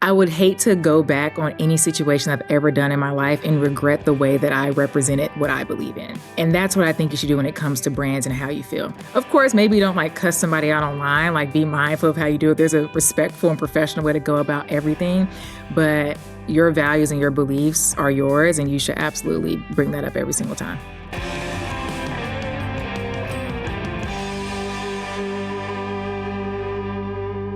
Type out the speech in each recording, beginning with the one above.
I would hate to go back on any situation I've ever done in my life and regret the way that I represented what I believe in. And that's what I think you should do when it comes to brands and how you feel. Of course, maybe don't like cuss somebody out online, like be mindful of how you do it. There's a respectful and professional way to go about everything, but your values and your beliefs are yours, and you should absolutely bring that up every single time.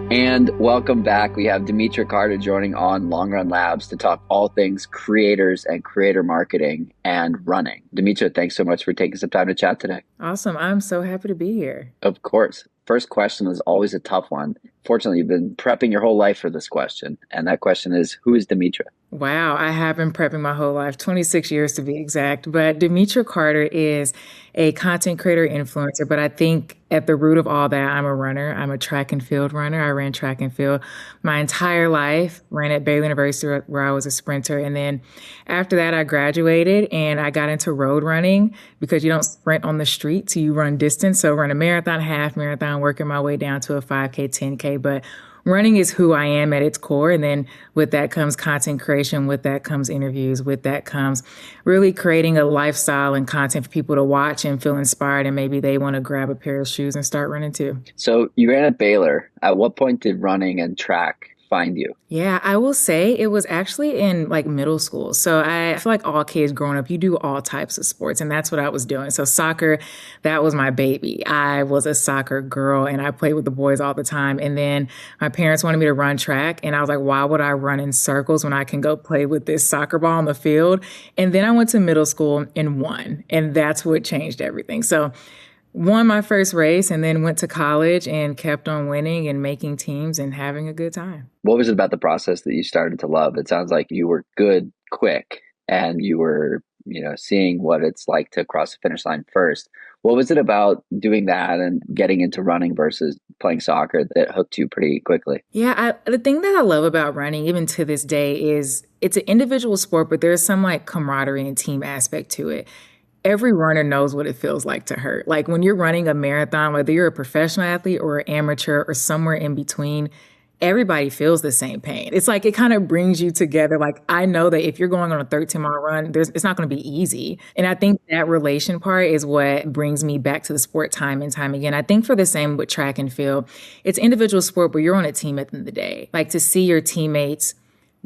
And welcome back. We have Demitra Carter joining on Long Run Labs to talk all things creators and creator marketing and running. Demitra, thanks so much for taking some time to chat today. Awesome. I'm so happy to be here. Of course. First question is always a tough one. Fortunately, you've been prepping your whole life for this question. And that question is, who is Demitra? Wow, I have been prepping my whole life, 26 years to be exact. But Demitra Carter is a content creator influencer. But I think at the root of all that, I'm a runner. I'm a track and field runner. I ran track and field my entire life, ran at Baylor University where I was a sprinter. And then after that, I graduated and I got into road running because you don't sprint on the streets, you run distance. So run a marathon, half marathon, working my way down to a 5K, 10K. But running is who I am at its core. And then with that comes content creation. With that comes interviews. With that comes really creating a lifestyle and content for people to watch and feel inspired. And maybe they want to grab a pair of shoes and start running too. So you ran at Baylor. At what point did running and track find you? Yeah, I will say it was actually in like middle school. So I feel like all kids growing up, you do all types of sports, and that's what I was doing. So soccer, that was my baby. I was a soccer girl and I played with the boys all the time. And then my parents wanted me to run track. And I was like, why would I run in circles when I can go play with this soccer ball on the field? And then I went to middle school and won. And that's what changed everything. So won my first race and then went to college and kept on winning and making teams and having a good time. What was it about the process that you started to love? It sounds like you were good, quick, and you were, seeing what it's like to cross the finish line first. What was it about doing that and getting into running versus playing soccer that hooked you pretty quickly? Yeah, the thing that I love about running, even to this day, is it's an individual sport, but there's some like camaraderie and team aspect to it. Every runner knows what it feels like to hurt. Like when you're running a marathon, whether you're a professional athlete or an amateur or somewhere in between, everybody feels the same pain. It's like it kind of brings you together. Like I know that if you're going on a 13-mile run, it's not going to be easy. And I think that relation part is what brings me back to the sport time and time again. I think for the same with track and field, it's individual sport, but you're on a team at the end of the day. Like to see your teammates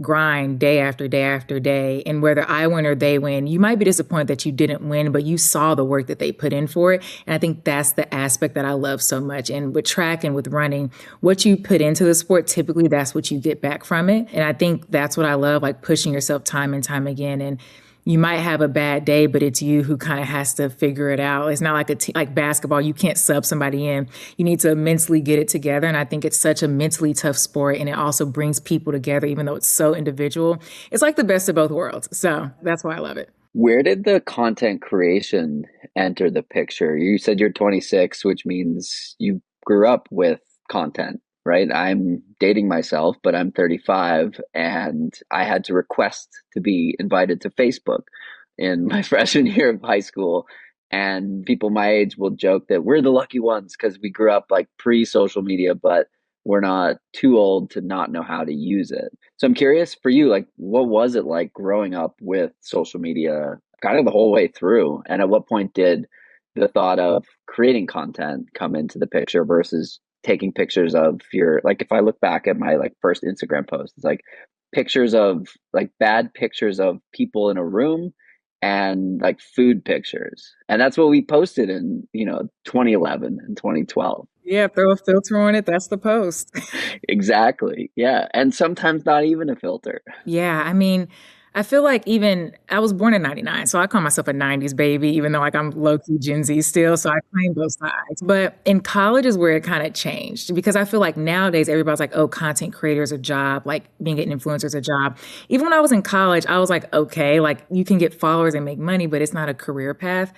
grind day after day after day. And whether I win or they win, you might be disappointed that you didn't win, but you saw the work that they put in for it. And I think that's the aspect that I love so much. And with track and with running, what you put into the sport, typically that's what you get back from it. And I think that's what I love, like pushing yourself time and time again. And you might have a bad day, but it's you who kind of has to figure it out. It's not like like basketball. You can't sub somebody in. You need to mentally get it together. And I think it's such a mentally tough sport. And it also brings people together, even though it's so individual. It's like the best of both worlds. So that's why I love it. Where did the content creation enter the picture? You said you're 26, which means you grew up with content, right? I'm dating myself, but I'm 35 and I had to request to be invited to Facebook in my freshman year of high school. And people my age will joke that we're the lucky ones because we grew up like pre-social media, but we're not too old to not know how to use it. So I'm curious for you, like, what was it like growing up with social media kind of the whole way through? And at what point did the thought of creating content come into the picture versus taking pictures of your, like, if I look back at my like first Instagram post, it's like pictures of like bad pictures of people in a room and like food pictures. And that's what we posted in, 2011 and 2012. Yeah, throw a filter on it. That's the post. Exactly. Yeah. And sometimes not even a filter. Yeah, I mean, I feel like I was born in 99, so I call myself a 90s baby, even though like I'm low-key Gen Z still, so I claim both sides. But in college is where it kind of changed because I feel like nowadays everybody's like, oh, content creator is a job, like being an influencer is a job. Even when I was in college, I was like, okay, like you can get followers and make money, but it's not a career path.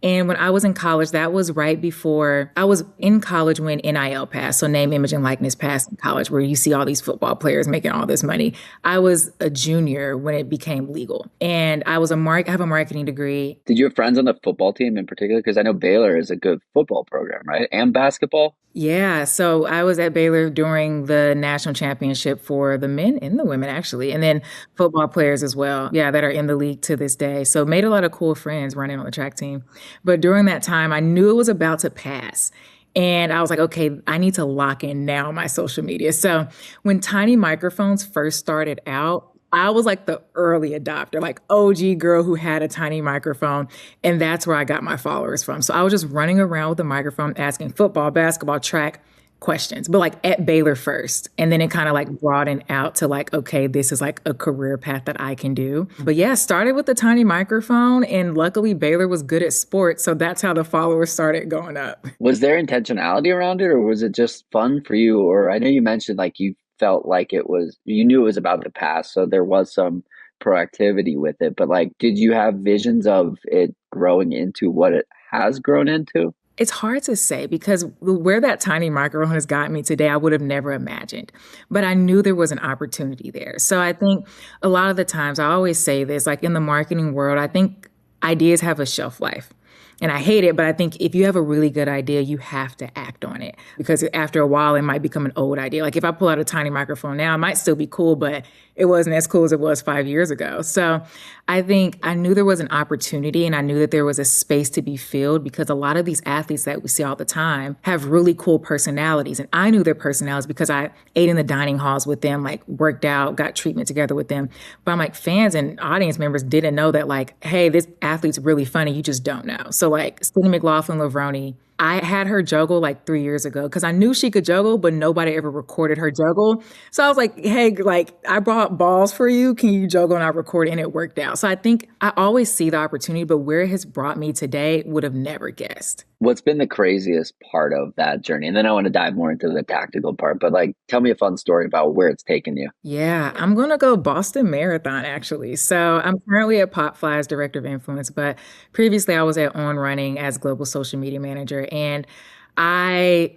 And when I was in college, that was right before I was in college when NIL passed. So name, image, and likeness passed in college, where you see all these football players making all this money. I was a junior when it became legal. And I have a marketing degree. Did you have friends on the football team in particular? Because I know Baylor is a good football program, right? And basketball. Yeah, so I was at Baylor during the national championship for the men and the women, actually, and then football players as well. Yeah, that are in the league to this day. So made a lot of cool friends running on the track team. But during that time, I knew it was about to pass. And I was like, okay, I need to lock in now my social media. So when tiny microphones first started out, I was like the early adopter, like OG girl who had a tiny microphone. And that's where I got my followers from. So I was just running around with a microphone asking football, basketball, track questions, but like at Baylor first. And then it kind of like broadened out to like, okay, this is like a career path that I can do. But yeah, started with the tiny microphone. And luckily, Baylor was good at sports. So that's how the followers started going up. Was there intentionality around it, or was it just fun for you? Or I know you mentioned like you felt like you knew it was about to pass, so there was some proactivity with it. But like, did you have visions of it growing into what it has grown into? It's hard to say because where that tiny microphone has gotten me today, I would have never imagined. But I knew there was an opportunity there. So I think a lot of the times I always say this, like in the marketing world, I think ideas have a shelf life. And I hate it, but I think if you have a really good idea, you have to act on it because after a while, it might become an old idea. Like if I pull out a tiny microphone now, it might still be cool, but it wasn't as cool as it was 5 years ago. So I think I knew there was an opportunity and I knew that there was a space to be filled because a lot of these athletes that we see all the time have really cool personalities. And I knew their personalities because I ate in the dining halls with them, like worked out, got treatment together with them. But I'm like, fans and audience members didn't know that, like, hey, this athlete's really funny. You just don't know. So like Sydney McLaughlin-Lavroni, I had her juggle like 3 years ago because I knew she could juggle, but nobody ever recorded her juggle. So I was like, hey, like I brought balls for you. Can you juggle? And I recorded and it worked out. So I think I always see the opportunity, but where it has brought me today would have never guessed. What's been the craziest part of that journey? And then I want to dive more into the tactical part, but like, tell me a fun story about where it's taken you. Yeah, I'm going to go Boston Marathon actually. So I'm currently at Popfly as Director of Influence, but previously I was at On Running as Global Social Media Manager. And I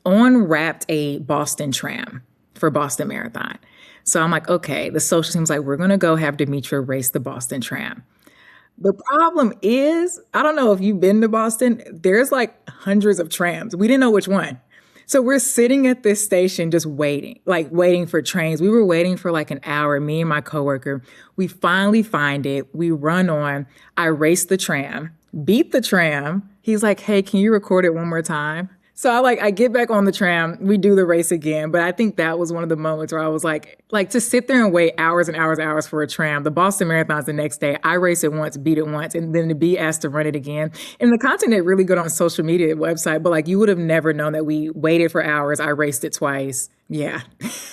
on wrapped a Boston tram for Boston Marathon. So I'm like, okay, the social team's like, we're going to go have Demitra race the Boston tram. The problem is, I don't know if you've been to Boston, there's like hundreds of trams. We didn't know which one. So we're sitting at this station just waiting, like waiting for trains. We were waiting for like an hour, me and my coworker. We finally find it. We run on. I race the tram, beat the tram. He's like, hey, can you record it one more time? So I get back on the tram, we do the race again. But I think that was one of the moments where I was like to sit there and wait hours and hours and hours for a tram. The Boston Marathon's the next day. I race it once, beat it once, and then to be asked to run it again. And the content is really good on social media website, but like you would have never known that we waited for hours. I raced it twice. Yeah.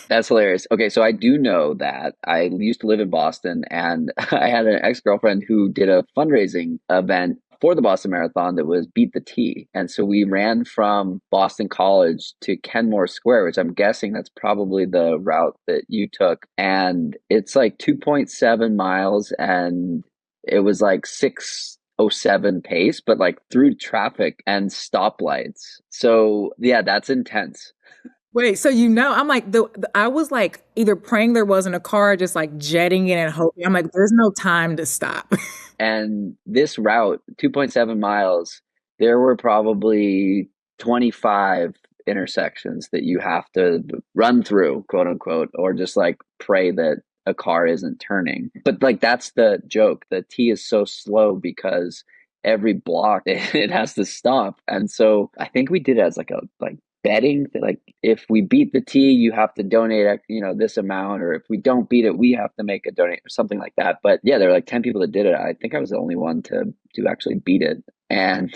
That's hilarious. Okay, so I do know that I used to live in Boston and I had an ex-girlfriend who did a fundraising event for the Boston Marathon that was Beat the T. And so we ran from Boston College to Kenmore Square, which I'm guessing that's probably the route that you took. And it's like 2.7 miles and it was like 6:07 pace, but like through traffic and stoplights. So yeah, that's intense. Wait, so I'm like I was like either praying there wasn't a car, just like jetting in and hoping. I'm like, there's no time to stop. And this route, 2.7 miles, there were probably 25 intersections that you have to run through, quote unquote, or just like pray that a car isn't turning. But like that's the joke. The T is so slow because every block it has to stop. And so I think we did it as like a betting that like if we beat the T, you have to donate, this amount, or if we don't beat it, we have to make a donate or something like that. But yeah, there were like 10 people that did it. I think I was the only one to actually beat it. And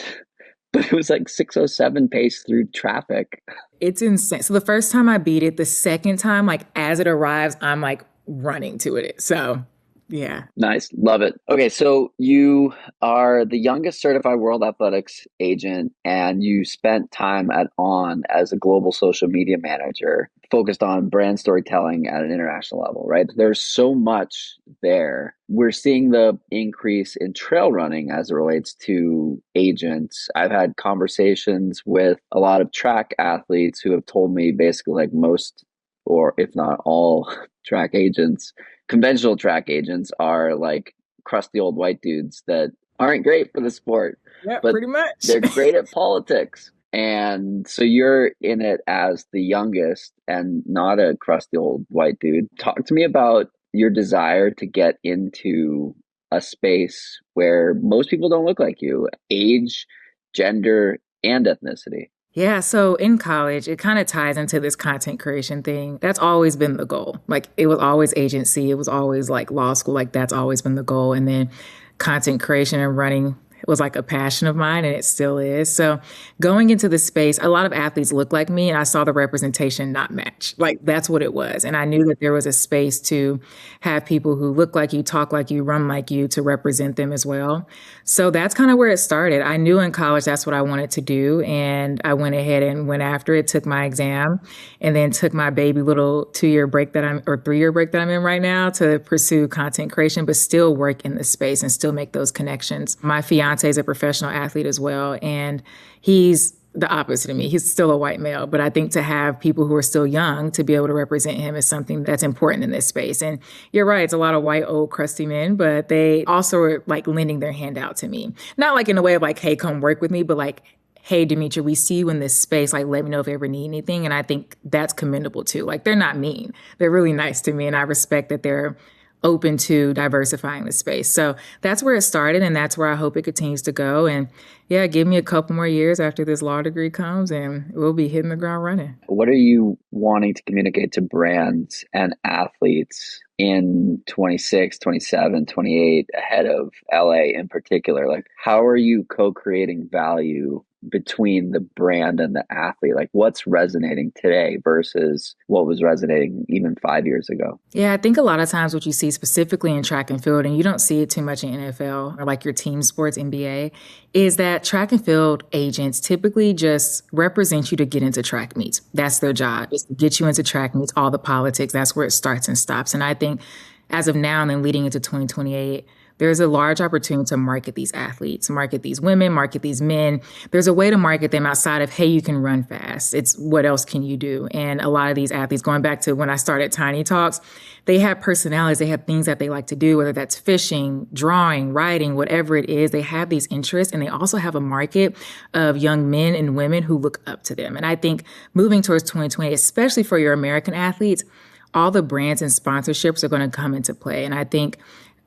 but it was like 6:07 pace through traffic. It's insane. So the first time I beat it, the second time, like as it arrives, I'm like running to it. So Yeah. Nice. Love it. Okay, so you are the youngest certified World Athletics agent, and you spent time at On as a global social media manager focused on brand storytelling at an international level, right? There's so much there. We're seeing the increase in trail running as it relates to agents. I've had conversations with a lot of track athletes who have told me basically like most, or if not all, track agents, conventional track agents are like crusty old white dudes that aren't great for the sport, Yeah, but pretty much. they're great at politics. And so you're in it as the youngest and not a crusty old white dude. Talk to me about your desire to get into a space where most people don't look like you, age, gender, and ethnicity. Yeah, so in college, it kind of ties into this content creation thing. That's always been the goal. Like it was always agency, it was always like law school, like that's always been the goal. And then content creation and running was like a passion of mine and it still is. So going into the space, a lot of athletes look like me and I saw the representation not match. Like that's what it was. And I knew that there was a space to have people who look like you, talk like you, run like you to represent them as well. So that's kind of where it started. I knew in college that's what I wanted to do. And I went ahead and went after it, took my exam, and then took my baby little 2 year break that I'm, or 3 year break that I'm in right now to pursue content creation, but still work in the space and still make those connections. My fiance is a professional athlete as well. And he's the opposite of me. He's still a white male, but I think to have people who are still young to be able to represent him is something that's important in this space. And you're right, it's a lot of white, old, crusty men, but they also are like lending their hand out to me. Not like in a way of like, hey, come work with me, but like, hey, Demitra, we see you in this space. Like, let me know if you ever need anything. And I think that's commendable too. Like, they're not mean. They're really nice to me. And I respect that they're open to diversifying the space. So that's where it started. And that's where I hope it continues to go. And yeah, give me a couple more years after this law degree comes and we'll be hitting the ground running. What are you wanting to communicate to brands and athletes in 26, 27, 28 ahead of LA in particular? Like, how are you co-creating value between the brand and the athlete? Like, what's resonating today versus what was resonating even 5 years ago? Yeah, I think a lot of times what you see specifically in track and field, and you don't see it too much in NFL or like your team sports, NBA, is that track and field agents typically just represent you to get into track meets. That's their job, is to get you into track meets, all the politics. That's where it starts and stops. And I think as of now and then leading into 2028, there's a large opportunity to market these athletes, market these women, market these men. There's a way to market them outside of, hey, you can run fast. It's what else can you do? And a lot of these athletes, going back to when I started Tiny Talks, they have personalities, they have things that they like to do, whether that's fishing, drawing, writing, whatever it is. They have these interests and they also have a market of young men and women who look up to them. And I think moving towards 2020, especially for your American athletes, all the brands and sponsorships are going to come into play. And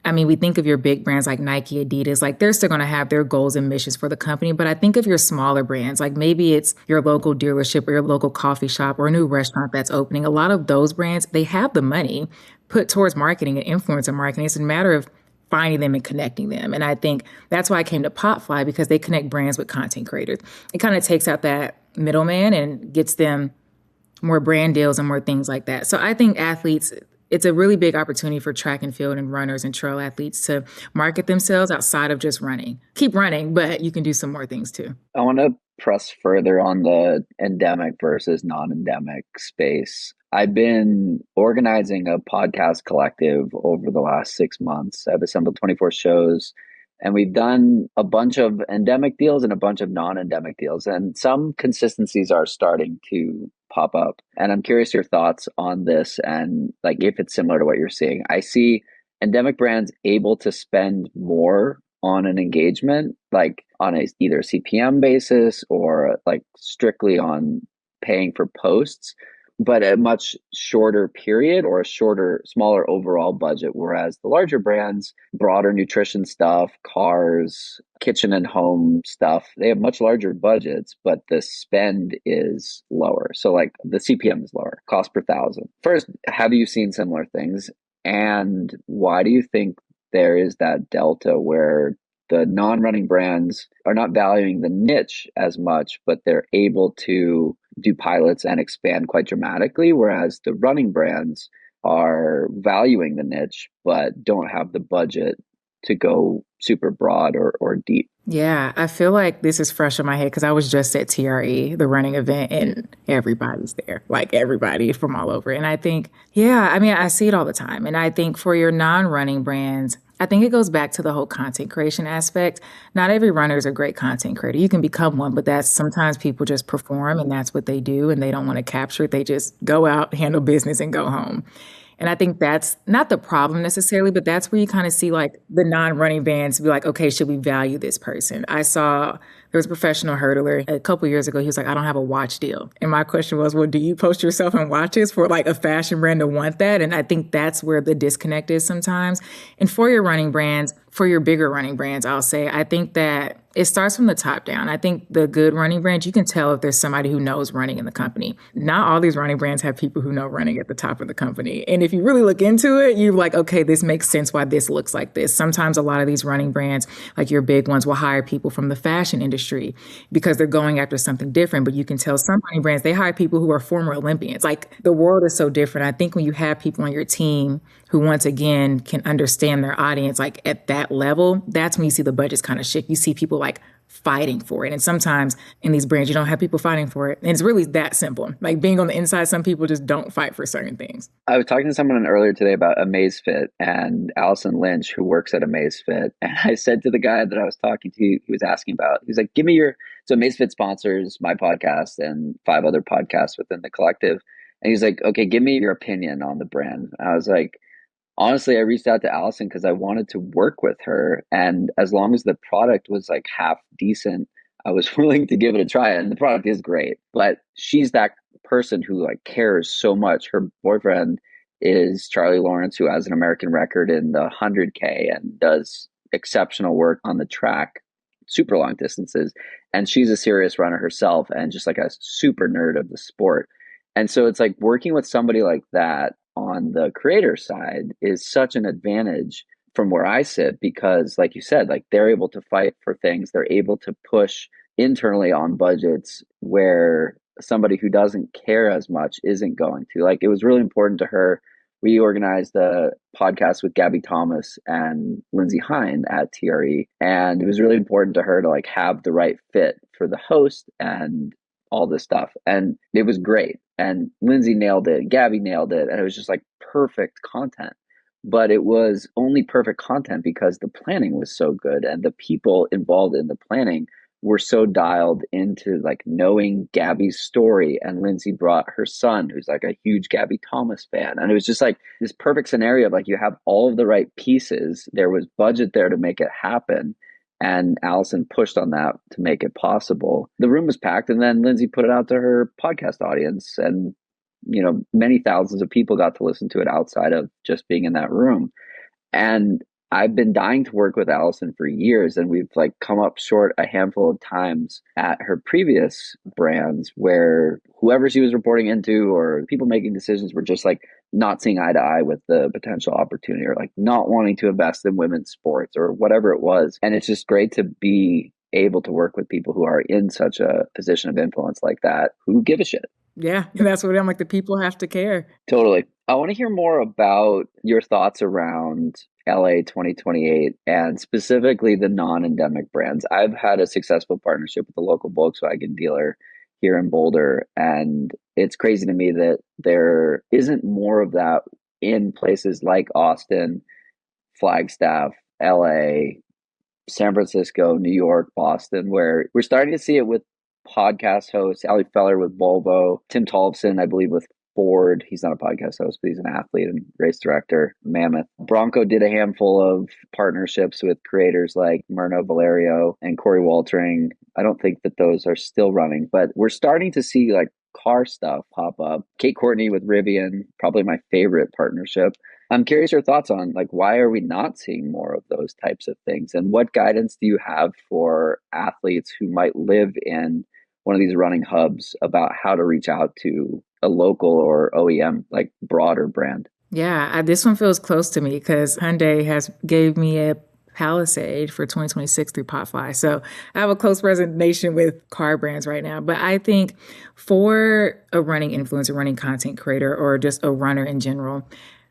I mean, we think of your big brands like Nike, Adidas, like they're still going to have their goals and missions for the company. But I think of your smaller brands, like maybe it's your local dealership or your local coffee shop or a new restaurant that's opening. A lot of those brands, they have the money put towards marketing and influencer marketing. It's a matter of finding them and connecting them. And I think that's why I came to Popfly, because they connect brands with content creators. It kind of takes out that middleman and gets them more brand deals and more things like that. So I think athletes, it's a really big opportunity for track and field and runners and trail athletes to market themselves outside of just running. Keep running, but you can do some more things too. I want to press further on the endemic versus non-endemic space. I've been organizing a podcast collective over the last 6 months. I've assembled 24 shows and we've done a bunch of endemic deals and a bunch of non-endemic deals. And some consistencies are starting to pop up. And I'm curious your thoughts on this and like if it's similar to what you're seeing. I see endemic brands able to spend more on an engagement, like on a either CPM basis or like strictly on paying for posts, but a much shorter period or a shorter, smaller overall budget. Whereas the larger brands, broader nutrition stuff, cars, kitchen and home stuff, they have much larger budgets, but the spend is lower. So like the CPM is lower, cost per thousand. First, have you seen similar things? And why do you think there is that delta where the non-running brands are not valuing the niche as much, but they're able to do pilots and expand quite dramatically, whereas the running brands are valuing the niche, but don't have the budget to go super broad or deep. Yeah, I feel like this is fresh in my head because I was just at TRE, the running event, and everybody's there, like everybody from all over. And I think, yeah, I mean, I see it all the time. And I think for your non-running brands, I think it goes back to the whole content creation aspect. Not every runner is a great content creator. You can become one, but that's sometimes people just perform and that's what they do and they don't want to capture it. They just go out, handle business, and go home. And I think that's not the problem necessarily, but that's where you kind of see like the non-running bands be like, okay, should we value this person? I saw there was a professional hurdler a couple years ago. He was like, I don't have a watch deal. And my question was, well, do you post yourself in watches for like a fashion brand to want that? And I think that's where the disconnect is sometimes. And for your running brands, for your bigger running brands, I'll say, I think that it starts from the top down. I think the good running brands, you can tell if there's somebody who knows running in the company. Not all these running brands have people who know running at the top of the company. And if you really look into it, you're like, okay, this makes sense why this looks like this. Sometimes a lot of these running brands, like your big ones, will hire people from the fashion industry because they're going after something different. But you can tell some running brands, they hire people who are former Olympians. Like the world is so different. I think when you have people on your team who once again can understand their audience like at that level, that's when you see the budgets kind of shift. You see people like fighting for it. And sometimes in these brands, you don't have people fighting for it. And it's really that simple. Like being on the inside, some people just don't fight for certain things. I was talking to someone earlier today about Amazfit and Allison Lynch, who works at Amazfit. And I said to the guy that I was talking to, he was asking about, he was like, give me your, so Amazfit sponsors my podcast and 5 other podcasts within the collective. And he's like, okay, give me your opinion on the brand. And I was like, honestly, I reached out to Allison because I wanted to work with her. And as long as the product was like half decent, I was willing to give it a try. And the product is great. But she's that person who like cares so much. Her boyfriend is Charlie Lawrence, who has an American record in the 100K and does exceptional work on the track, super long distances. And she's a serious runner herself and just like a super nerd of the sport. And so it's like working with somebody like that on the creator side is such an advantage from where I sit because, like you said, like they're able to fight for things, they're able to push internally on budgets where somebody who doesn't care as much isn't going to. Like it was really important to her. We organized a podcast with Gabby Thomas and Lindsay Hine at TRE, and it was really important to her to like have the right fit for the host and all this stuff. And it was great. And Lindsay nailed it, Gabby nailed it, and it was just like perfect content. But it was only perfect content because the planning was so good and the people involved in the planning were so dialed into like knowing Gabby's story. And Lindsay brought her son, who's like a huge Gabby Thomas fan. And it was just like this perfect scenario of like you have all of the right pieces. There was budget there to make it happen. And Allison pushed on that to make it possible. The room was packed, and then Lindsay put it out to her podcast audience, and many thousands of people got to listen to it outside of just being in that room. And I've been dying to work with Allison for years, and we've like come up short a handful of times at her previous brands where whoever she was reporting into or people making decisions were just like not seeing eye to eye with the potential opportunity or like not wanting to invest in women's sports or whatever it was. And it's just great to be able to work with people who are in such a position of influence like that, who give a shit. Yeah, that's what I'm like. The people have to care. Totally. I want to hear more about your thoughts around LA 2028 and specifically the non-endemic brands. I've had a successful partnership with a local Volkswagen dealer here in Boulder, and it's crazy to me that there isn't more of that in places like Austin, Flagstaff, LA, San Francisco, New York, Boston, where we're starting to see it with podcast hosts, Ali Feller with Volvo, Tim Tollefson, I believe, with Ford. He's not a podcast host, but he's an athlete and race director, Mammoth. Bronco did a handful of partnerships with creators like Myrna Valerio and Corey Waltering. I don't think that those are still running, but we're starting to see like car stuff pop up. Kate Courtney with Rivian, probably my favorite partnership. I'm curious your thoughts on like why are we not seeing more of those types of things, and what guidance do you have for athletes who might live in one of these running hubs about how to reach out to a local or OEM like broader brand? Yeah, this one feels close to me because Hyundai has gave me a Palisade for 2026 through Potfly. So I have a close resonation with car brands right now. But I think for a running influencer, running content creator, or just a runner in general,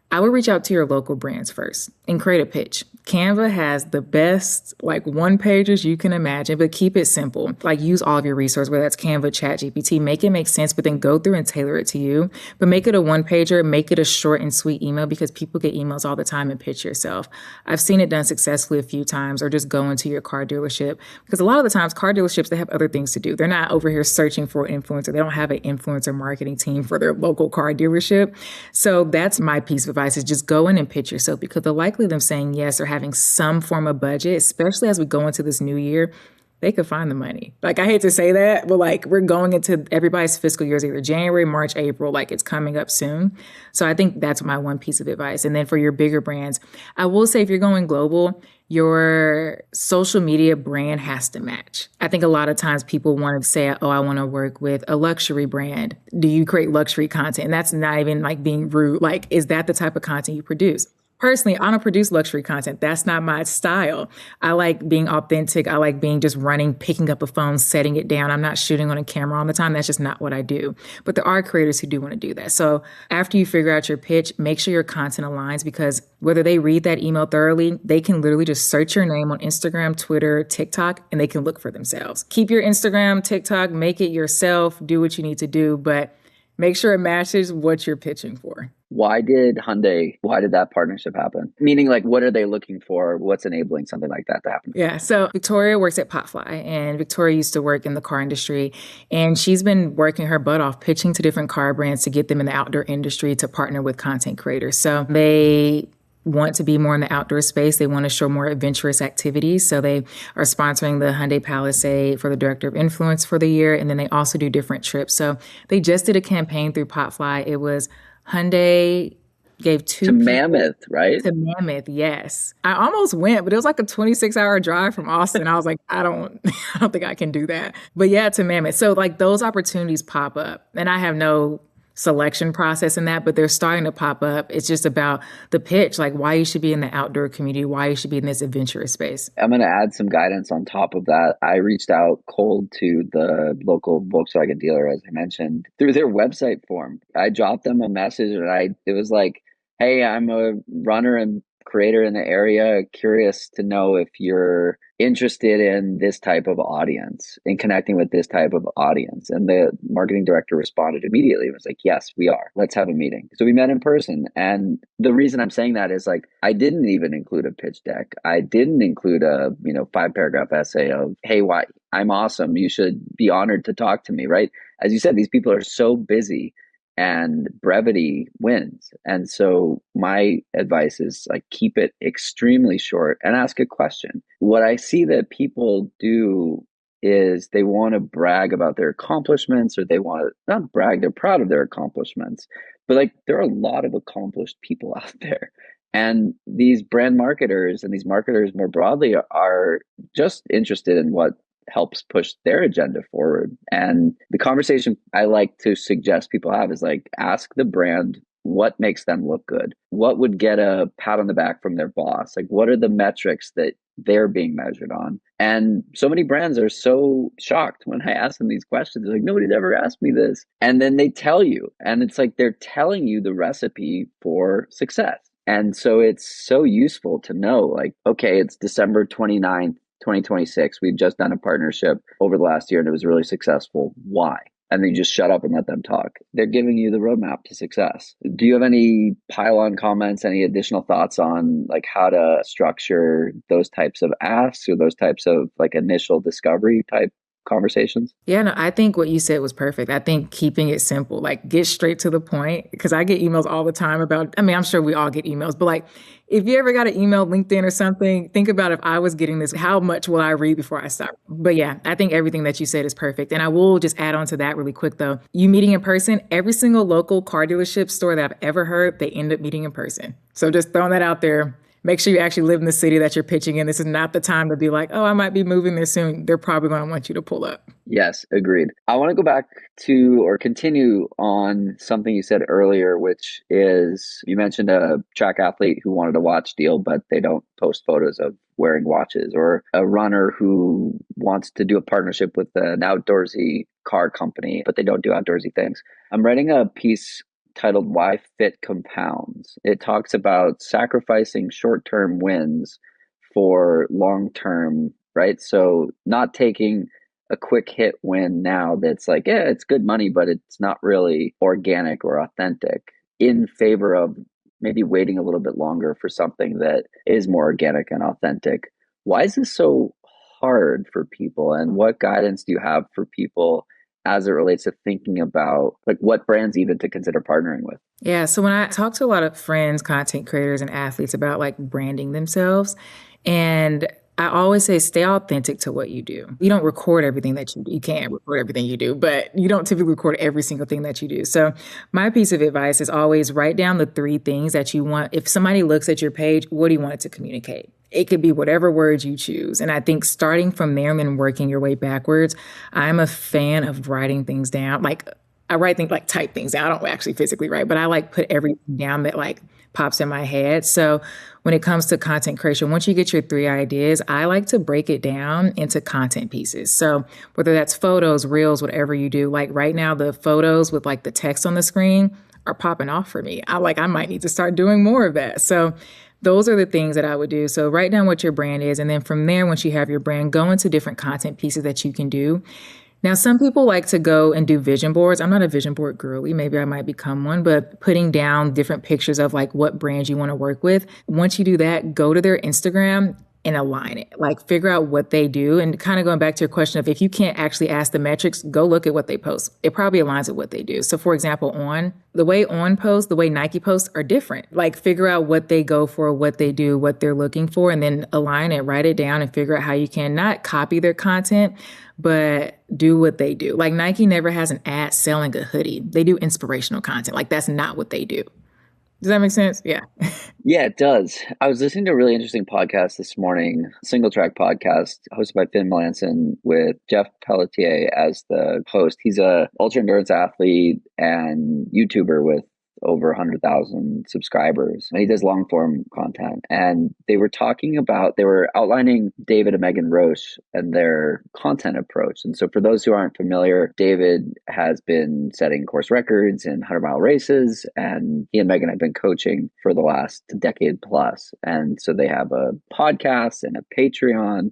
I would reach out to your local brands first and create a pitch. Canva has the best like one pages you can imagine, but keep it simple. Like use all of your resources, whether that's Canva, Chat GPT, make it make sense, but then go through and tailor it to you. But make it a one pager, make it a short and sweet email because people get emails all the time and pitch yourself. I've seen it done successfully a few times, or just go into your car dealership because a lot of the times car dealerships, they have other things to do. They're not over here searching for an influencer. They don't have an influencer marketing team for their local car dealership. So that's my piece of advice is just go in and pitch yourself because the likelihood of them saying yes or having some form of budget, especially as we go into this new year, they could find the money. Like I hate to say that, but like we're going into everybody's fiscal years either January, March, April, like it's coming up soon. So I think that's my one piece of advice. And then for your bigger brands, I will say if you're going global, your social media brand has to match. I think a lot of times people want to say, oh, I want to work with a luxury brand. Do you create luxury content? And that's not even like being rude. Like, is that the type of content you produce? Personally, I don't produce luxury content. That's not my style. I like being authentic. I like being just running, picking up a phone, setting it down. I'm not shooting on a camera all the time. That's just not what I do. But there are creators who do want to do that. So after you figure out your pitch, make sure your content aligns because whether they read that email thoroughly, they can literally just search your name on Instagram, Twitter, TikTok, and they can look for themselves. Keep your Instagram, TikTok, make it yourself, do what you need to do, but make sure it matches what you're pitching for. Why did that partnership happen? Meaning, like, what are they looking for? What's enabling something like that to happen? Yeah. So Victoria works at Potfly, and Victoria used to work in the car industry. And she's been working her butt off pitching to different car brands to get them in the outdoor industry to partner with content creators. So they want to be more in the outdoor space. They want to show more adventurous activities. So they are sponsoring the Hyundai Palisade for the Director of Influence for the year. And then they also do different trips. So they just did a campaign through Potfly. It was Hyundai gave two To people Mammoth, right? to Mammoth. Yes. I almost went, but it was like a 26-hour drive from Austin. I was like, I don't, I don't think I can do that. But yeah, to Mammoth. So like those opportunities pop up and I have no selection process in that, but they're starting to pop up. It's just about the pitch, like why you should be in the outdoor community, why you should be in this adventurous space. I'm going to add some guidance on top of that. I reached out cold to the local Volkswagen dealer, as I mentioned, through their website form. I dropped them a message and it was like, hey, I'm a runner and creator in the area, curious to know if you're interested in this type of audience, in connecting with this type of audience. And the marketing director responded immediately and was like, yes, we are. Let's have a meeting. So we met in person. And the reason I'm saying that is like, I didn't even include a pitch deck. I didn't include a, 5-paragraph essay of, hey, why I'm awesome. You should be honored to talk to me, right? As you said, these people are so busy and brevity wins. And so my advice is like keep it extremely short and ask a question. What I see that people do is they want to brag about their accomplishments, or they want to not brag, they're proud of their accomplishments. But like there are a lot of accomplished people out there. And these brand marketers and these marketers more broadly are just interested in what helps push their agenda forward. And the conversation I like to suggest people have is like, ask the brand what makes them look good? What would get a pat on the back from their boss? Like, what are the metrics that they're being measured on? And so many brands are so shocked when I ask them these questions. They're like, nobody's ever asked me this. And then they tell you, and it's like they're telling you the recipe for success. And so it's so useful to know, like, okay, it's December 29th, 2026. We've just done a partnership over the last year and it was really successful. Why? And then you just shut up and let them talk. They're giving you the roadmap to success. Do you have any pile-on comments, any additional thoughts on like how to structure those types of asks or those types of like initial discovery type conversations? Yeah, no, I think what you said was perfect. I think keeping it simple, like get straight to the point, because I get emails all the time about, I mean, I'm sure we all get emails, but like if you ever got an email, LinkedIn or something, think about if I was getting this, how much will I read before I stop? But yeah, I think everything that you said is perfect. And I will just add on to that really quick though. You meeting in person, every single local car dealership store that I've ever heard, they end up meeting in person. So just throwing that out there. Make sure you actually live in the city that you're pitching in. This is not the time to be like, oh, I might be moving there soon. They're probably going to want you to pull up. Yes, agreed. I want to go back to or continue on something you said earlier, which is you mentioned a track athlete who wanted a watch deal, but they don't post photos of wearing watches, or a runner who wants to do a partnership with an outdoorsy car company, but they don't do outdoorsy things. I'm writing a piece titled Why Fit Compounds. It talks about sacrificing short-term wins for long-term, right? So not taking a quick hit win now that's like, yeah, it's good money, but it's not really organic or authentic, in favor of maybe waiting a little bit longer for something that is more organic and authentic. Why is this so hard for people? And what guidance do you have for people as it relates to thinking about like what brands even to consider partnering with? Yeah, so when I talk to a lot of friends, content creators, and athletes about like branding themselves, and I always say stay authentic to what you do. You don't record everything that you do. You can't record everything you do, but you don't typically record every single thing that you do. So my piece of advice is always write down the three things that you want. If somebody looks at your page, what do you want it to communicate? It could be whatever words you choose. And I think starting from there and then working your way backwards, I'm a fan of writing things down. Like I write things like type things down. I don't actually physically write, but I like put everything down that like pops in my head. So when it comes to content creation, once you get your three ideas, I like to break it down into content pieces. So whether that's photos, reels, whatever you do, like right now, the photos with like the text on the screen are popping off for me. I might need to start doing more of that. So those are the things that I would do. So write down what your brand is. And then from there, once you have your brand, go into different content pieces that you can do. Now, some people like to go and do vision boards. I'm not a vision board girly. Maybe I might become one, but putting down different pictures of like what brands you want to work with. Once you do that, go to their Instagram and align it. Like figure out what they do. And kind of going back to your question of if you can't actually ask the metrics, go look at what they post. It probably aligns with what they do. So for example, the way On posts, the way Nike posts are different. Like figure out what they go for, what they do, what they're looking for, and then align it, write it down and figure out how you can not copy their content, but do what they do. Like Nike never has an ad selling a hoodie. They do inspirational content. Like that's not what they do. Does that make sense? Yeah. Yeah, it does. I was listening to a really interesting podcast this morning, single track podcast hosted by Finn Melanson with Jeff Pelletier as the host. He's a ultra endurance athlete and YouTuber with over 100,000 subscribers. And he does long form content. And they were outlining David and Megan Roche and their content approach. And so for those who aren't familiar, David has been setting course records in 100-mile races, and he and Megan have been coaching for the last decade plus. And so they have a podcast and a Patreon.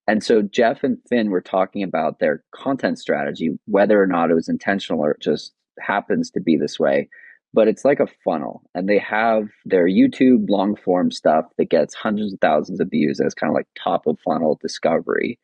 And so Jeff and Finn were talking about their content strategy, whether or not it was intentional or it just happens to be this way. But it's like a funnel, and they have their YouTube long form stuff that gets hundreds of thousands of views as kind of like top of funnel discovery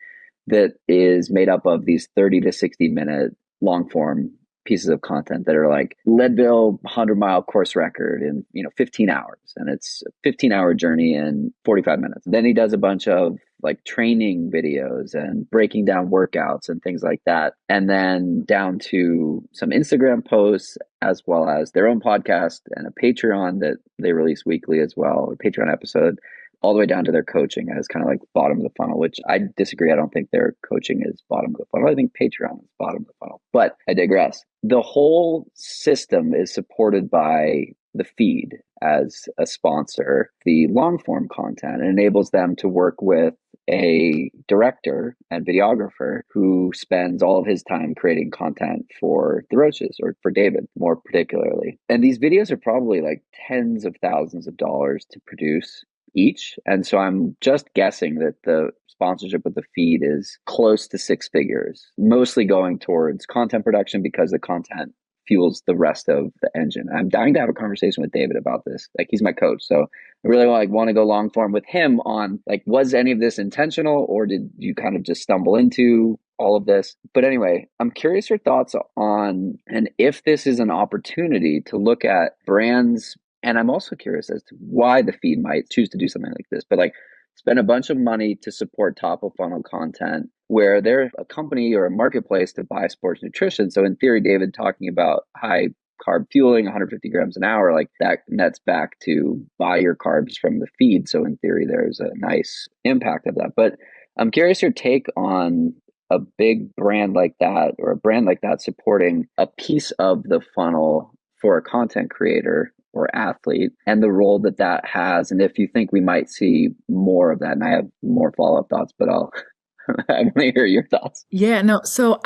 that is made up of these 30 to 60-minute long form pieces of content that are like Leadville 100-mile course record in 15 hours, and it's a 15-hour journey in 45 minutes. Then he does a bunch of like training videos and breaking down workouts and things like that, and then down to some Instagram posts as well as their own podcast and a Patreon that they release weekly as well, a Patreon episode, all the way down to their coaching as kind of like bottom of the funnel, which I disagree. I don't think their coaching is bottom of the funnel. I think Patreon is bottom of the funnel, but I digress. The whole system is supported by the feed as a sponsor, the long form content. It enables them to work with a director and videographer who spends all of his time creating content for the Roaches, or for David more particularly. And these videos are probably like tens of thousands of dollars to produce each. And so I'm just guessing that the sponsorship with the feed is close to six figures, mostly going towards content production because the content fuels the rest of the engine. I'm dying to have a conversation with David about this. Like, he's my coach. So I really want to go long form with him on like, was any of this intentional, or did you kind of just stumble into all of this? But anyway, I'm curious your thoughts on, and if this is an opportunity to look at brands. And I'm also curious as to why the feed might choose to do something like this, but like spend a bunch of money to support top of funnel content where they're a company or a marketplace to buy sports nutrition. So in theory, David talking about high carb fueling, 150 grams an hour, like that nets back to buy your carbs from the feed. So in theory, there's a nice impact of that. But I'm curious your take on a big brand like that, or a brand like that supporting a piece of the funnel for a content creator or athlete, and the role that that has, and if you think we might see more of that. And I have more follow-up thoughts, but I want to hear your thoughts. Yeah, no. So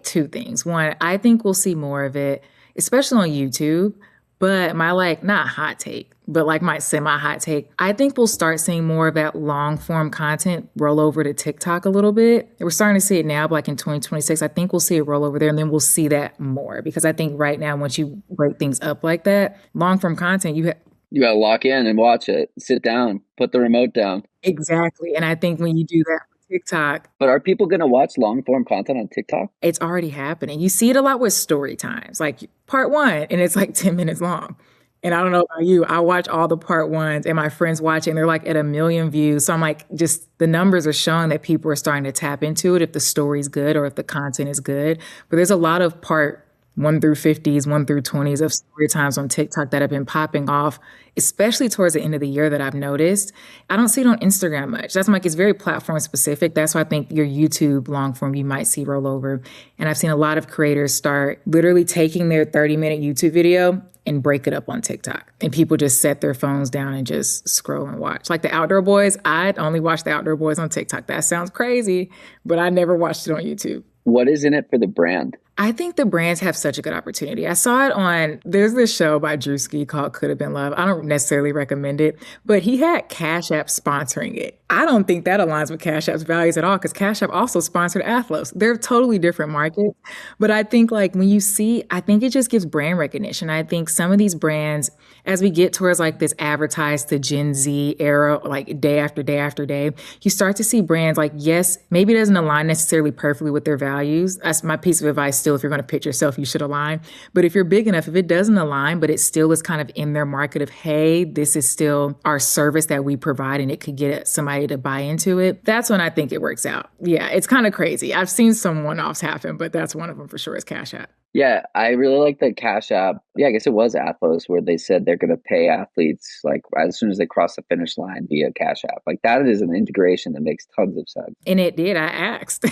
two things. One, I think we'll see more of it, especially on YouTube. But my like, not hot take, but like my semi hot take, I think we'll start seeing more of that long form content roll over to TikTok a little bit. We're starting to see it now, but like in 2026, I think we'll see it roll over there and then we'll see that more because I think right now, once you break things up like that, long form content, You gotta lock in and watch it. Sit down, put the remote down. exactly. And I think when you do that with TikTok, But are people gonna watch long form content on TikTok? it's already happening. You see it a lot with story times, like part one, and it's like 10 minutes long. And I don't know about you, I watch all the part ones and my friends watch it and they're like at 1 million views. So I'm like, just the numbers are showing that people are starting to tap into it if the story's good or if the content is good. But there's a lot of part 1 through 50s, 1 through 20s of story times on TikTok that have been popping off, especially towards the end of the year that I've noticed. I don't see it on Instagram much. That's like it's very platform specific. That's why I think your YouTube long form you might see roll over. And I've seen a lot of creators start literally taking their 30-minute YouTube video and break it up on TikTok. And people just set their phones down and just scroll and watch. Like the Outdoor Boys, I'd only watch the Outdoor Boys on TikTok. That sounds crazy, but I never watched it on YouTube. What is in it for the brand? I think the brands have such a good opportunity. I saw it there's this show by Drewski called Could Have Been Love. I don't necessarily recommend it, but he had Cash App sponsoring it. I don't think that aligns with Cash App's values at all because Cash App also sponsored Athlos. They're totally different markets. But I think like when you see, I think it just gives brand recognition. I think some of these brands, as we get towards like this advertised to Gen Z era, like day after day after day, you start to see brands like, yes, maybe it doesn't align necessarily perfectly with their values. That's my piece of advice still. If you're going to pitch yourself, you should align. But if you're big enough, if it doesn't align, but it still is kind of in their market of, hey, this is still our service that we provide and it could get somebody to buy into it, that's when I think it works out. Yeah, it's kind of crazy. I've seen some one-offs happen, but that's one of them for sure is Cash App. Yeah, I really like the Cash App. Yeah, I guess it was Athlos where they said they're going to pay athletes like as soon as they cross the finish line via Cash App. Like that is an integration that makes tons of sense. And it did. I asked.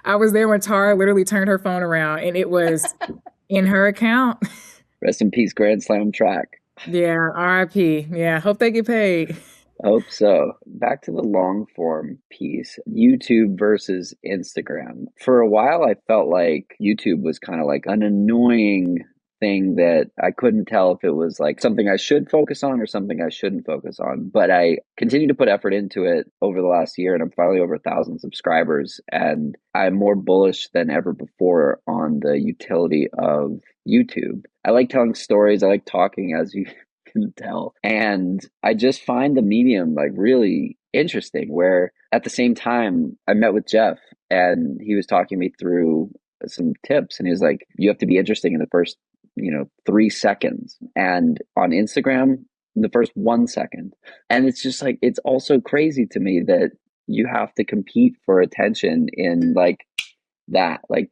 I was there when Tara literally turned her phone around and it was in her account. Rest in peace, Grand Slam track. Yeah, RIP. Yeah, hope they get paid. I hope so. Back to the long form piece, YouTube versus Instagram. For a while, I felt like YouTube was kind of like an annoying thing that I couldn't tell if it was like something I should focus on or something I shouldn't focus on. But I continue to put effort into it over the last year, and I'm finally over 1,000 subscribers. And I'm more bullish than ever before on the utility of YouTube. I like telling stories. I like talking, as you can tell. And I just find the medium like really interesting, where at the same time I met with Jeff and he was talking me through some tips and he was like, you have to be interesting in the first 3 seconds, and on Instagram the first 1 second. And it's just like, it's also crazy to me that you have to compete for attention in like that, like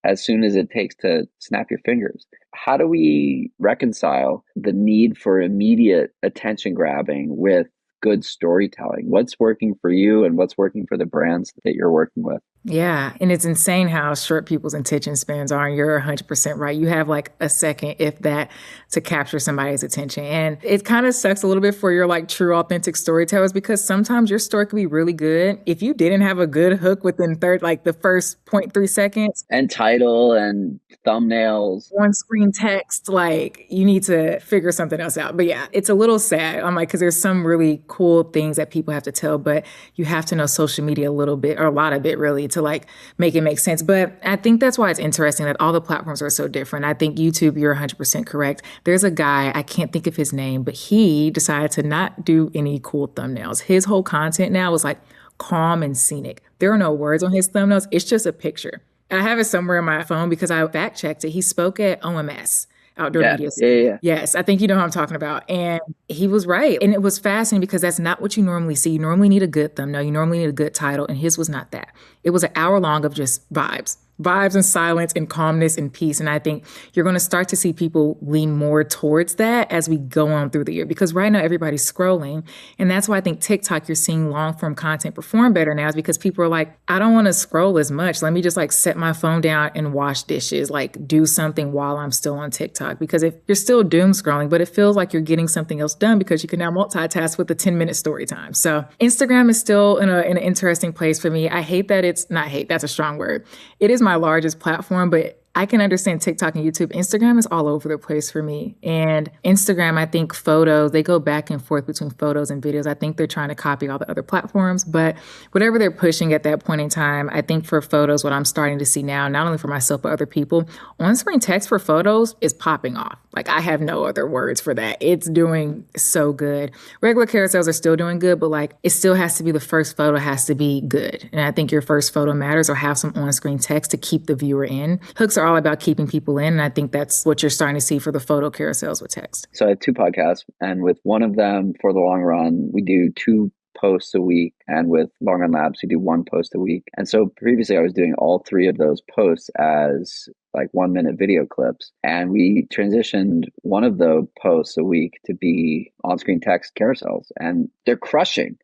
as soon as it takes to snap your fingers. How do we reconcile the need for immediate attention grabbing with good storytelling? What's working for you and what's working for the brands that you're working with? Yeah. And it's insane how short people's attention spans are. And you're 100% right. You have like a second, if that, to capture somebody's attention. And it kind of sucks a little bit for your like true, authentic storytellers because sometimes your story could be really good. If you didn't have a good hook within the first 0.3 seconds. And title and thumbnails. On screen text, like you need to figure something else out. But yeah, it's a little sad. I'm like, because there's some really cool things that people have to tell, but you have to know social media a little bit or a lot of it really to like make it make sense. But I think that's why it's interesting that all the platforms are so different. I think YouTube, you're 100% correct. There's a guy, I can't think of his name, but he decided to not do any cool thumbnails. His whole content now was like calm and scenic. There are no words on his thumbnails. It's just a picture. I have it somewhere in my phone because I fact checked it. He spoke at OMS. Outdoor Media Center. Yeah. Yes, I think you know who I'm talking about. And he was right. And it was fascinating because that's not what you normally see. You normally need a good thumbnail. You normally need a good title. And his was not that. It was an hour long of just vibes and silence and calmness and peace. And I think you're going to start to see people lean more towards that as we go on through the year, because right now everybody's scrolling. And that's why I think TikTok, you're seeing long form content perform better now, is because people are like, I don't want to scroll as much. Let me just like set my phone down and wash dishes, like do something while I'm still on TikTok. Because if you're still doom scrolling, but it feels like you're getting something else done because you can now multitask with a 10-minute story time. So Instagram is still in an interesting place for me. I hate that it's not hate. That's a strong word. It is my largest platform, but I can understand TikTok and YouTube. Instagram is all over the place for me. And Instagram, I think photos, they go back and forth between photos and videos. I think they're trying to copy all the other platforms, but whatever they're pushing at that point in time, I think for photos, what I'm starting to see now, not only for myself, but other people, on-screen text for photos is popping off. Like I have no other words for that. It's doing so good. Regular carousels are still doing good, but like it still has to be the first photo has to be good. And I think your first photo matters or have some on-screen text to keep the viewer in. Hooks are all about keeping people in. And I think that's what you're starting to see for the photo carousels with text. So I have two podcasts, and with one of them for the long run, we do two posts a week, and with Long Run Labs, we do one post a week. And so previously I was doing all three of those posts as like 1 minute video clips. And we transitioned one of the posts a week to be on-screen text carousels, and they're crushing.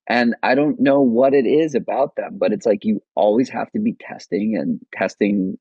And I don't know what it is about them, but it's like you always have to be testing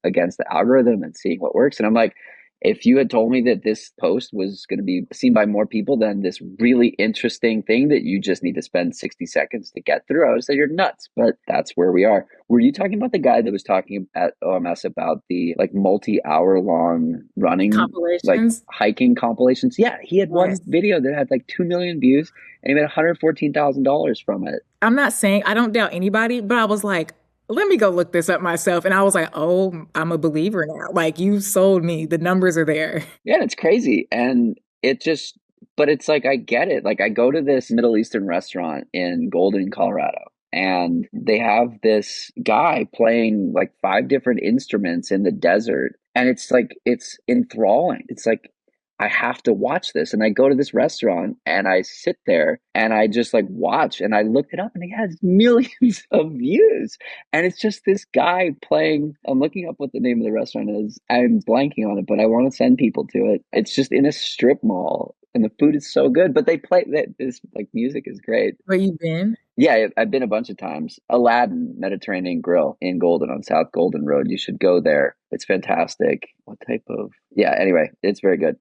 against the algorithm and seeing what works. And I'm like, if you had told me that this post was going to be seen by more people than this really interesting thing that you just need to spend 60 seconds to get through, I would say you're nuts. But that's where we are. Were you talking about the guy that was talking at OMS about the like multi-hour long running, like Compilations? hiking compilations? Yeah, he had one Yes. video that had like 2 million views and he made $114,000 from it. I'm not saying I don't doubt anybody, but I was like, let me go look this up myself. And I was like, oh, I'm a believer now. Like you sold me. The numbers are there. Yeah, it's crazy. And it just, but it's like, I get it. Like, I go to this Middle Eastern restaurant in Golden, Colorado, and they have this guy playing like 5 different instruments in the desert. And it's like, it's enthralling. It's like, I have to watch this. And I go to this restaurant and I sit there and I just like watch, and I looked it up and he has millions of views. And it's just this guy playing. I'm looking up what the name of the restaurant is. I'm blanking on it, but I want to send people to it. It's just in a strip mall and the food is so good, but they play that this like music is great. Where you been? Yeah, I've been a bunch of times. Aladdin Mediterranean Grill in Golden on South Golden Road. You should go there. It's fantastic. What type of? Yeah, anyway, it's very good.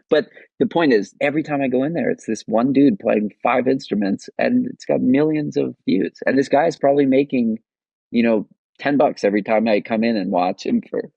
But the point is, every time I go in there, it's this one dude playing 5 instruments and it's got millions of views. And this guy's probably making, $10 every time I come in and watch him for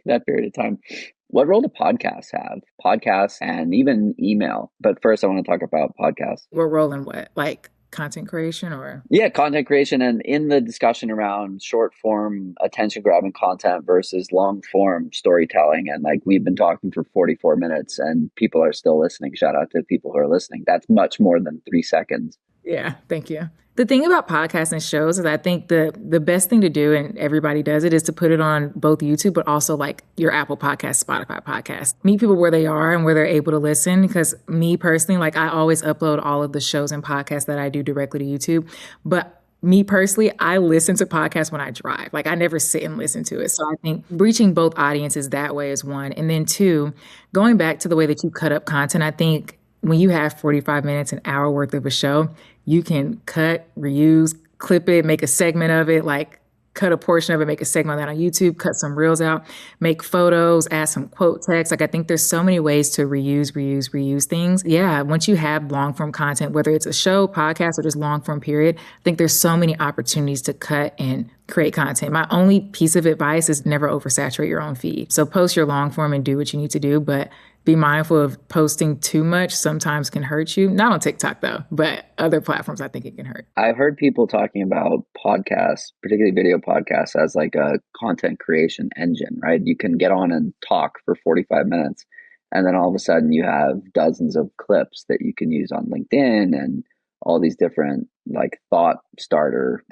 that period of time. What role do podcasts have? Podcasts and even email. But first, I want to talk about podcasts. We're rolling what? Like content creation or? Yeah, content creation, and in the discussion around short form attention grabbing content versus long form storytelling. And like we've been talking for 44 minutes and people are still listening. Shout out to people who are listening. That's much more than 3 seconds. Yeah, thank you. The thing about podcasts and shows is I think the best thing to do, and everybody does it, is to put it on both YouTube, but also like your Apple Podcast, Spotify podcast. Meet people where they are and where they're able to listen. Because me personally, like I always upload all of the shows and podcasts that I do directly to YouTube. But me personally, I listen to podcasts when I drive. Like I never sit and listen to it. So I think reaching both audiences that way is one. And then two, going back to the way that you cut up content, I think when you have 45 minutes, an hour worth of a show, you can cut, reuse, clip it, make a segment of it, like cut a portion of it, make a segment of that on YouTube, cut some reels out, make photos, add some quote text. Like I think there's so many ways to reuse things. Yeah, once you have long form content, whether it's a show, podcast, or just long form period, I think there's so many opportunities to cut and create content. My only piece of advice is never oversaturate your own feed. So post your long form and do what you need to do, but be mindful of posting too much sometimes can hurt you. Not on TikTok though, but other platforms I think it can hurt. I've heard people talking about podcasts, particularly video podcasts, as like a content creation engine, right? You can get on and talk for 45 minutes and then all of a sudden you have dozens of clips that you can use on LinkedIn and all these different like thought starters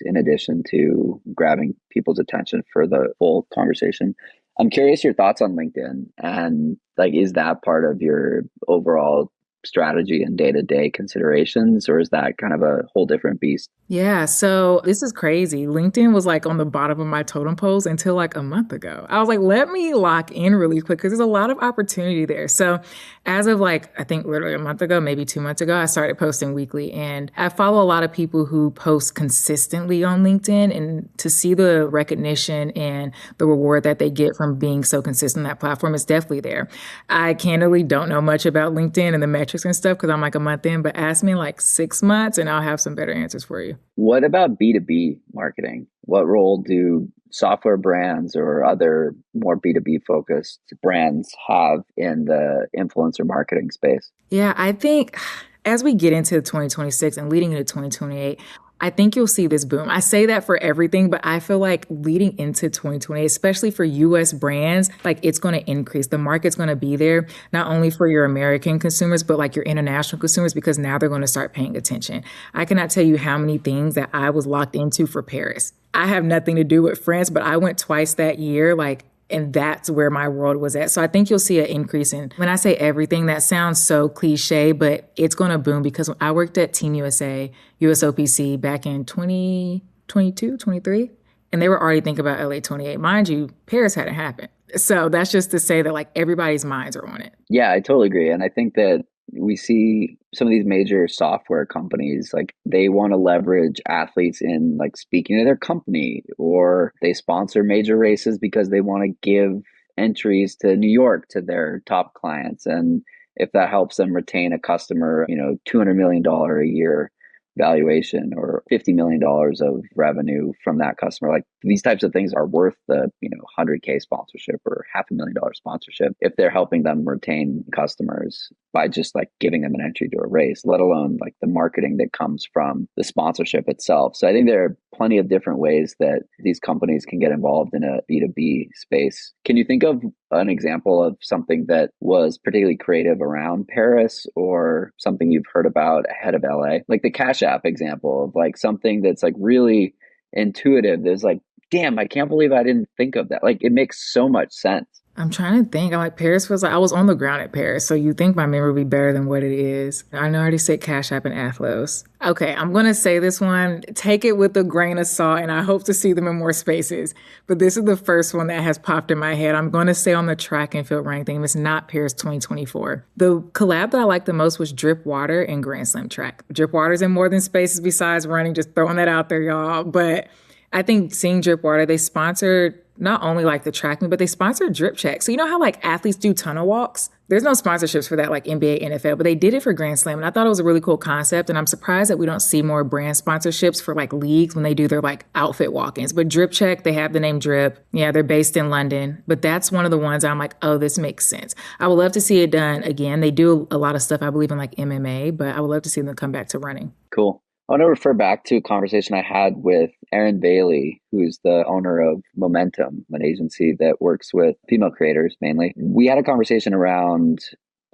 in addition to grabbing people's attention for the full conversation. I'm curious your thoughts on LinkedIn, and like, is that part of your overall strategy and day-to-day considerations, or is that kind of a whole different beast? Yeah, so this is crazy. LinkedIn was like on the bottom of my totem poles until like a month ago. I was like, let me lock in really quick because there's a lot of opportunity there. So as of like, I think literally a month ago, maybe 2 months ago, I started posting weekly, and I follow a lot of people who post consistently on LinkedIn, and to see the recognition and the reward that they get from being so consistent on that platform is definitely there. I candidly don't know much about LinkedIn and the metrics metrics and stuff because I'm like a month in, but ask me in like 6 months and I'll have some better answers for you. What about B2B marketing? What role do software brands or other more B2B focused brands have in the influencer marketing space? Yeah, I think as we get into 2026 and leading into 2028, I think you'll see this boom. I say that for everything, but I feel like leading into 2028, especially for US brands, like it's going to increase. The market's going to be there, not only for your American consumers, but like your international consumers, because now they're going to start paying attention. I cannot tell you how many things that I was locked into for Paris. I have nothing to do with France, but I went twice that year. Like, and that's where my world was at. So I think you'll see an increase in, when I say everything, that sounds so cliche, but it's going to boom because I worked at Team USA, USOPC back in 2022, 23, and they were already thinking about LA 28. Mind you, Paris hadn't happened. So that's just to say that like everybody's minds are on it. Yeah, I totally agree. And I think that we see some of these major software companies, like they want to leverage athletes in like speaking to their company, or they sponsor major races because they want to give entries to New York to their top clients. And if that helps them retain a customer, $200 million a year valuation or $50 million of revenue from that customer, like these types of things are worth the 100K sponsorship or $500,000 sponsorship if they're helping them retain customers by just like giving them an entry to a race, let alone like the marketing that comes from the sponsorship itself. So I think there are plenty of different ways that these companies can get involved in a B2B space. Can you think of an example of something that was particularly creative around Paris, or something you've heard about ahead of LA? Like the Cash App example of like something that's like really intuitive. There's like, damn, I can't believe I didn't think of that. Like it makes so much sense. I'm trying to think. I'm like, Paris was like, I was on the ground at Paris, so you think my memory would be better than what it is. I know I already said Cash App and Athlos. Okay, I'm going to say this one. Take it with a grain of salt, and I hope to see them in more spaces. But this is the first one that has popped in my head. I'm going to say on the track and field running thing, it's not Paris 2024. The collab that I liked the most was Drip Water and Grand Slam Track. Drip Water's in more than spaces besides running, just throwing that out there, y'all. But I think seeing Drip Water, they sponsored not only like the track meet, but they sponsored Drip Check. So you know how like athletes do tunnel walks? There's no sponsorships for that like NBA, NFL, but they did it for Grand Slam. And I thought it was a really cool concept. And I'm surprised that we don't see more brand sponsorships for like leagues when they do their like outfit walk-ins. But Drip Check, they have the name Drip. Yeah, they're based in London. But that's one of the ones I'm like, oh, this makes sense. I would love to see it done again. They do a lot of stuff, I believe, in like MMA, but I would love to see them come back to running. Cool. I want to refer back to a conversation I had with Erin Bailey, who's the owner of Momentum, an agency that works with female creators mainly. We had a conversation around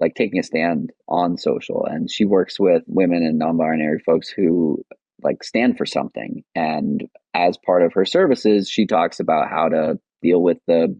like taking a stand on social, and she works with women and non-binary folks who like stand for something. And as part of her services, she talks about how to deal with the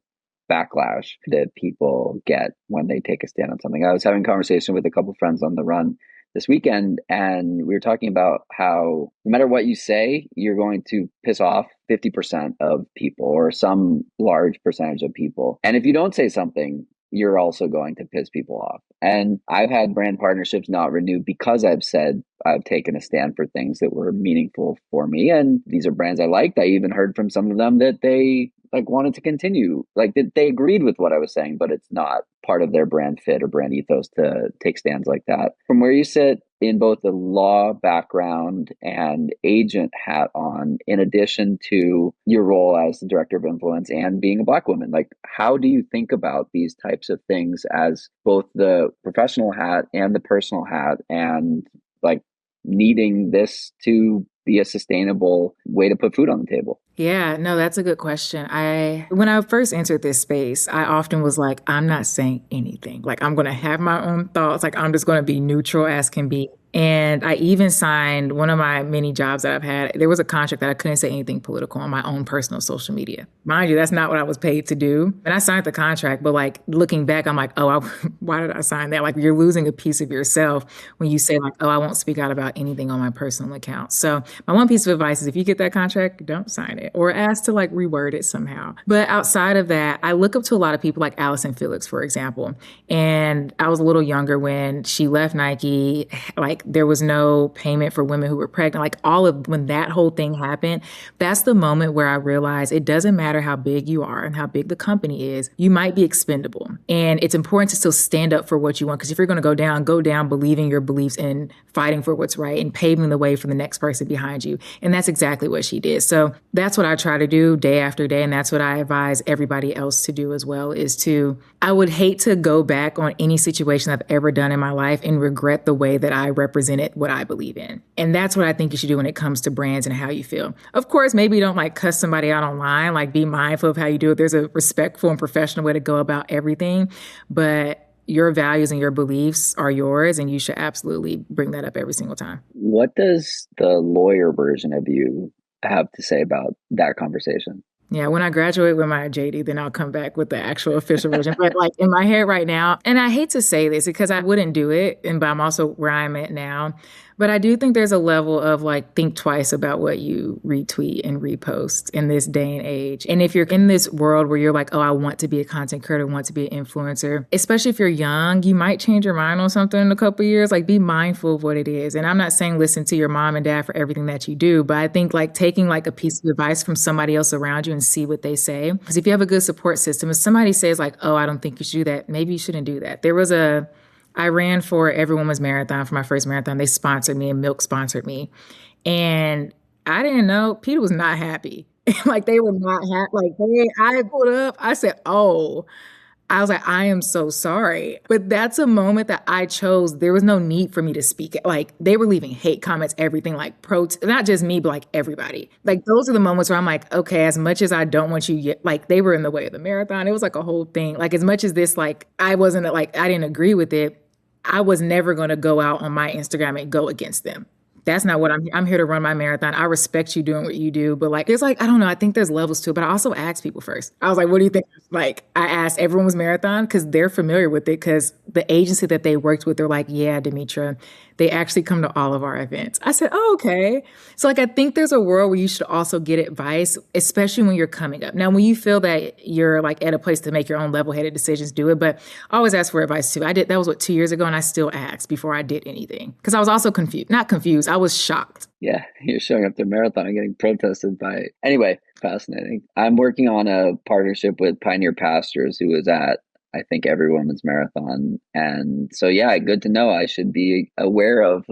backlash that people get when they take a stand on something. I was having a conversation with a couple friends on the run this weekend, and we were talking about how no matter what you say, you're going to piss off 50% of people or some large percentage of people. And if you don't say something, you're also going to piss people off. And I've had brand partnerships not renewed because I've said I've taken a stand for things that were meaningful for me. And these are brands I liked. I even heard from some of them that they like wanted to continue, like that they agreed with what I was saying, but it's not part of their brand fit or brand ethos to take stands like that. From where you sit in both the law background and agent hat on, in addition to your role as the director of influence and being a Black woman, like how do you think about these types of things as both the professional hat and the personal hat, and like needing this to be a sustainable way to put food on the table? Yeah, no, that's a good question. When I first entered this space, I often was like, I'm not saying anything. Like, I'm going to have my own thoughts. Like, I'm just going to be neutral as can be. And I even signed one of my many jobs that I've had. There was a contract that I couldn't say anything political on my own personal social media. Mind you, that's not what I was paid to do. And I signed the contract, but like looking back, I'm like, why did I sign that? Like you're losing a piece of yourself when you say like, I won't speak out about anything on my personal account. So my one piece of advice is if you get that contract, don't sign it or ask to like reword it somehow. But outside of that, I look up to a lot of people like Allison Felix, for example. And I was a little younger when she left Nike, like like there was no payment for women who were pregnant, like all of when that whole thing happened, that's the moment where I realized it doesn't matter how big you are and how big the company is, you might be expendable. And it's important to still stand up for what you want. Because if you're going to go down believing your beliefs and fighting for what's right and paving the way for the next person behind you. And that's exactly what she did. So that's what I try to do day after day. And that's what I advise everybody else to do as well, is to, I would hate to go back on any situation I've ever done in my life and regret the way that I represented what I believe in. And that's what I think you should do when it comes to brands and how you feel. Of course, maybe you don't like cuss somebody out online, like be mindful of how you do it. There's a respectful and professional way to go about everything, but your values and your beliefs are yours, and you should absolutely bring that up every single time. What does the lawyer version of you have to say about that conversation? Yeah, when I graduate with my JD, then I'll come back with the actual official version. But like in my head right now, and I hate to say this because I wouldn't do it, but I'm also where I'm at now. But I do think there's a level of like, think twice about what you retweet and repost in this day and age. And if you're in this world where you're like, oh, I want to be a content creator, want to be an influencer, especially if you're young, you might change your mind on something in a couple of years. Like, be mindful of what it is. And I'm not saying listen to your mom and dad for everything that you do, but I think like taking like a piece of advice from somebody else around you and see what they say. Because if you have a good support system, if somebody says like, oh, I don't think you should do that, maybe you shouldn't do that. I ran for Every Woman's Marathon for my first marathon. They sponsored me and Milk sponsored me. And I didn't know, Peter was not happy. Like they were not happy. I pulled up, I said, oh, I was like, I am so sorry. But that's a moment that I chose. There was no need for me to speak it. Like they were leaving hate comments, everything like not just me, but like everybody. Like those are the moments where I'm like, okay, as much as I don't want you yet, like they were in the way of the marathon. It was like a whole thing. Like as much as this, like I wasn't like, I didn't agree with it. I was never going to go out on my Instagram and go against them. That's not what I'm here to run my marathon. I respect you doing what you do, but like, it's like, I don't know. I think there's levels to it, but I also asked people first. I was like, what do you think? Like, I asked Everyone's Marathon because they're familiar with it because the agency that they worked with, they're like, yeah, Demitra, they actually come to all of our events. I said, oh, okay. So like, I think there's a world where you should also get advice, especially when you're coming up. Now, when you feel that you're like at a place to make your own level-headed decisions, do it. But I always ask for advice too. That was 2 years ago, and I still asked before I did anything because I was also confused. Not confused. I was shocked. Yeah, you're showing up to marathon and getting protested by. Anyway, fascinating. I'm working on a partnership with Pioneer Pastures, who was at, I think, Every Woman's Marathon. And so, yeah, good to know. I should be aware of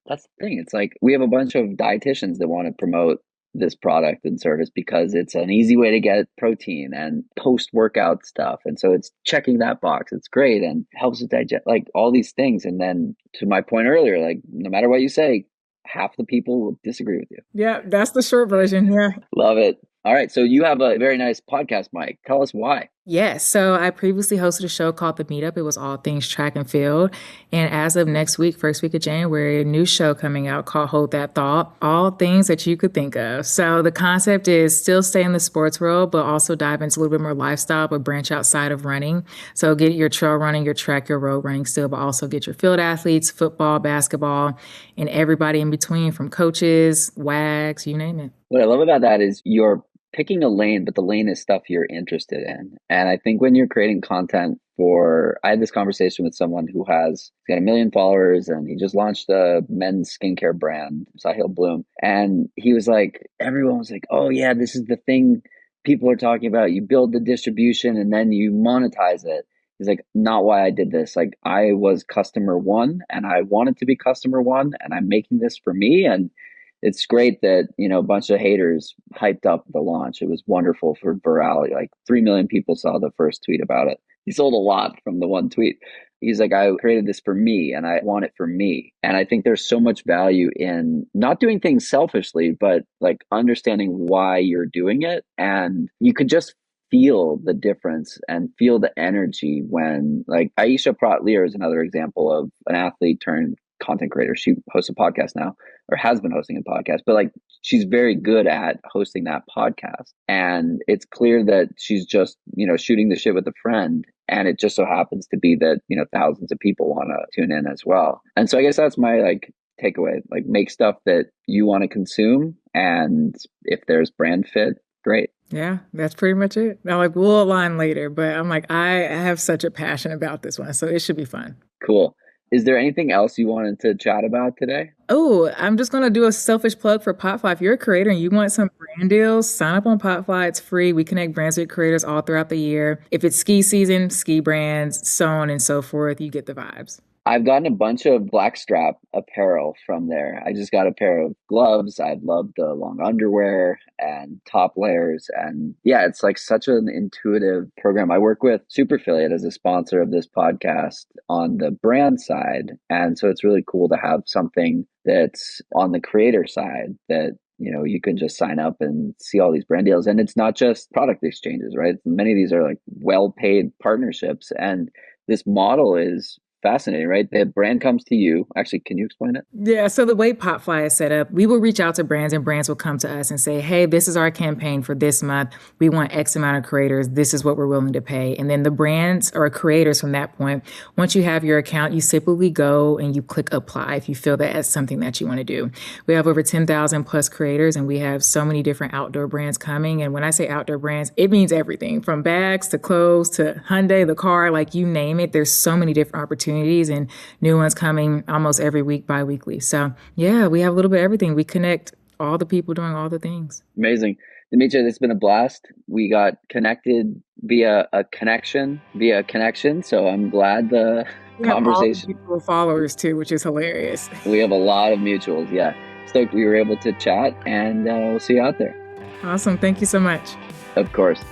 that's the thing. It's like we have a bunch of dietitians that want to promote this product and service because it's an easy way to get protein and post-workout stuff. And so it's checking that box. It's great and helps with digest, like all these things. And then to my point earlier, like no matter what you say, half the people will disagree with you. Yeah, that's the short version. Yeah. Love it. All right. So you have a very nice podcast, Mike. Tell us why. Yes. So I previously hosted a show called The Meetup. It was all things track and field. And as of next week, first week of January, a new show coming out called Hold That Thought, all things that you could think of. So the concept is still stay in the sports world, but also dive into a little bit more lifestyle, but branch outside of running. So get your trail running, your track, your road running still, but also get your field athletes, football, basketball, and everybody in between from coaches, WAGs, you name it. What I love about that is you're picking a lane, but the lane is stuff you're interested in. And I think when you're creating content I had this conversation with someone who has got 1 million followers and he just launched a men's skincare brand, Sahil Bloom. And he was like, everyone was like, oh yeah, this is the thing people are talking about. You build the distribution and then you monetize it. He's like, not why I did this. Like I was customer one and I wanted to be customer one and I'm making this for me. And it's great that, a bunch of haters hyped up the launch. It was wonderful for virality. Like 3 million people saw the first tweet about it. He sold a lot from the one tweet. He's like, I created this for me and I want it for me. And I think there's so much value in not doing things selfishly, but like understanding why you're doing it. And you could just feel the difference and feel the energy when, like, Aisha Prat-Lear is another example of an athlete turned content creator. She hosts a podcast now, or has been hosting a podcast, but like she's very good at hosting that podcast. And it's clear that she's just, shooting the shit with a friend. And it just so happens to be that, thousands of people want to tune in as well. And so I guess that's my takeaway, like make stuff that you want to consume. And if there's brand fit, great. Yeah, that's pretty much it. Now, we'll align later, but I'm like, I have such a passion about this one, so it should be fun. Cool. Is there anything else you wanted to chat about today? Oh, I'm just going to do a selfish plug for Potfly. If you're a creator and you want some brand deals, sign up on Potfly. It's free. We connect brands with creators all throughout the year. If it's ski season, ski brands, so on and so forth, you get the vibes. I've gotten a bunch of blackstrap apparel from there. I just got a pair of gloves. I love the long underwear and top layers. And yeah, it's like such an intuitive program. I work with Superaffiliate as a sponsor of this podcast on the brand side. And so it's really cool to have something that's on the creator side that you can just sign up and see all these brand deals. And it's not just product exchanges, right? Many of these are like well-paid partnerships. And this model is fascinating, right? The brand comes to you. Actually, can you explain it? Yeah, so the way Popfly is set up, we will reach out to brands and brands will come to us and say, hey, this is our campaign for this month. We want X amount of creators. This is what we're willing to pay. And then the brands or creators from that point, once you have your account, you simply go and you click apply if you feel that that's something that you want to do. We have over 10,000 plus creators and we have so many different outdoor brands coming. And when I say outdoor brands, it means everything from bags to clothes to Hyundai, the car, like you name it. There's so many different opportunities and new ones coming almost every week, bi-weekly. So yeah, we have a little bit of everything. We connect all the people doing all the things. Amazing. Demitra, it's been a blast. We got connected via a connection. So I'm glad the conversation. All the people followers too, which is hilarious. We have a lot of mutuals. Yeah. Stoked we were able to chat, and we'll see you out there. Awesome. Thank you so much. Of course.